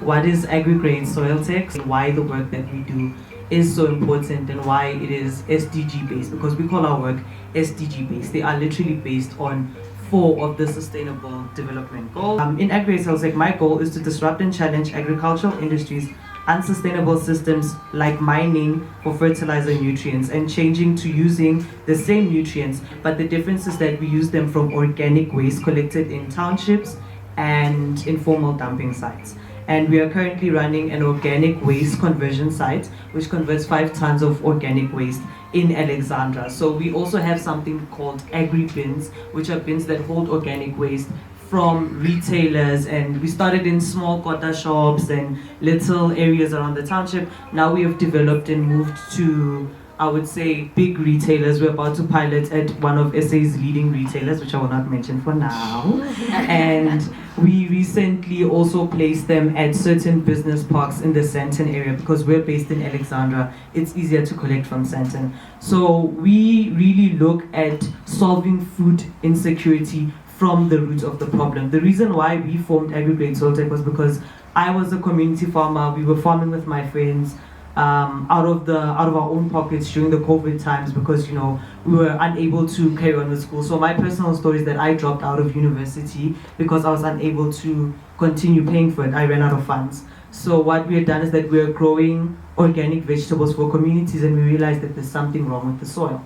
what is Agrigreat Soiltech, and why the work that we do is so important, and why it is SDG based, because we call our work SDG based. They are literally based on 4 of the Sustainable Development Goals. In Agrigreat Soiltech, my goal is to disrupt and challenge agricultural industries' unsustainable systems like mining for fertilizer nutrients and changing to using the same nutrients, but the difference is that we use them from organic waste collected in townships and informal dumping sites. And we are currently running an organic waste conversion site which converts 5 tons of organic waste in Alexandra. So we also have something called agri bins, which are bins that hold organic waste from retailers, and we started in small kota shops and little areas around the township. Now we have developed and moved to, I would say, big retailers. We're about to pilot at one of SA's leading retailers, which I will not mention for now. And we recently also placed them at certain business parks in the Sandton area, because we're based in Alexandra. It's easier to collect from Sandton. So we really look at solving food insecurity from the root of the problem. The reason why we formed Agrigreat Soiltech was because I was a community farmer. We were farming with my friends out of our own pockets during the COVID times, because we were unable to carry on with school. So my personal story is that I dropped out of university because I was unable to continue paying for it. I ran out of funds. So what we had done is that we are growing organic vegetables for communities, and we realized that there's something wrong with the soil.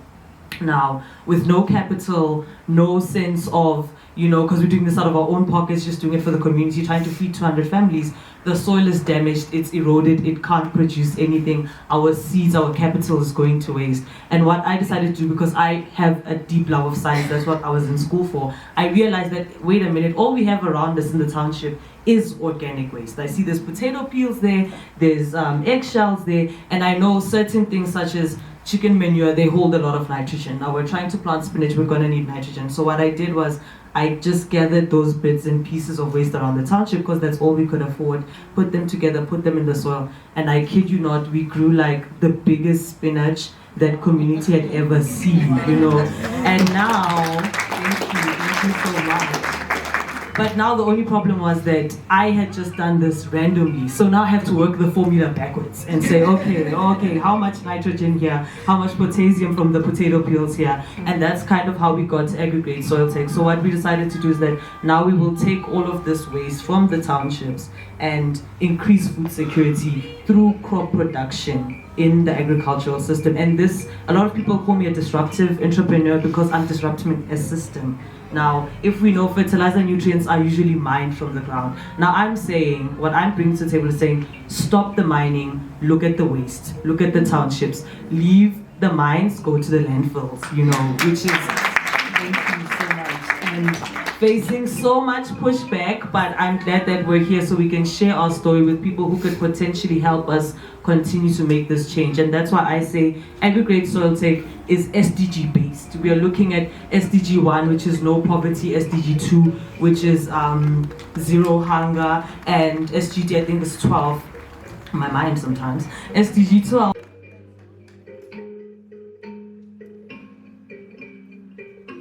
Now, with no capital, no sense of, because we're doing this out of our own pockets, just doing it for the community, trying to feed 200 families, the soil is damaged, it's eroded, it can't produce anything. Our seeds, our capital is going to waste. And what I decided to do, because I have a deep love of science, that's what I was in school for, I realized that, wait a minute, all we have around us in the township is organic waste. I see there's potato peels there, there's eggshells there, and I know certain things such as chicken manure, they hold a lot of nitrogen. Now we're trying to plant spinach, we're gonna need nitrogen. So what I did was I just gathered those bits and pieces of waste around the township, because that's all we could afford, put them together, put them in the soil, and I kid you not, we grew like the biggest spinach that community had ever seen, And now, thank you so much. But now the only problem was that I had just done this randomly. So now I have to work the formula backwards and say, okay, how much nitrogen here, how much potassium from the potato peels here. And that's kind of how we got to Agrigreat Soiltech. So what we decided to do is that now we will take all of this waste from the townships and increase food security through crop production in the agricultural system. And this, a lot of people call me a disruptive entrepreneur because I'm disrupting a system. Now, if we know fertilizer nutrients are usually mined from the ground. Now I'm saying, what I'm bringing to the table is saying, stop the mining, look at the waste, look at the townships, leave the mines, go to the landfills, which is, thank you so much. And facing so much pushback, but I'm glad that we're here so we can share our story with people who could potentially help us continue to make this change. And that's why I say Agrigreat Soiltech is SDG based. We are looking at SDG 1, which is no poverty, SDG 2, which is zero hunger, and SDG, I think, is 12. My mind sometimes. SDG 12.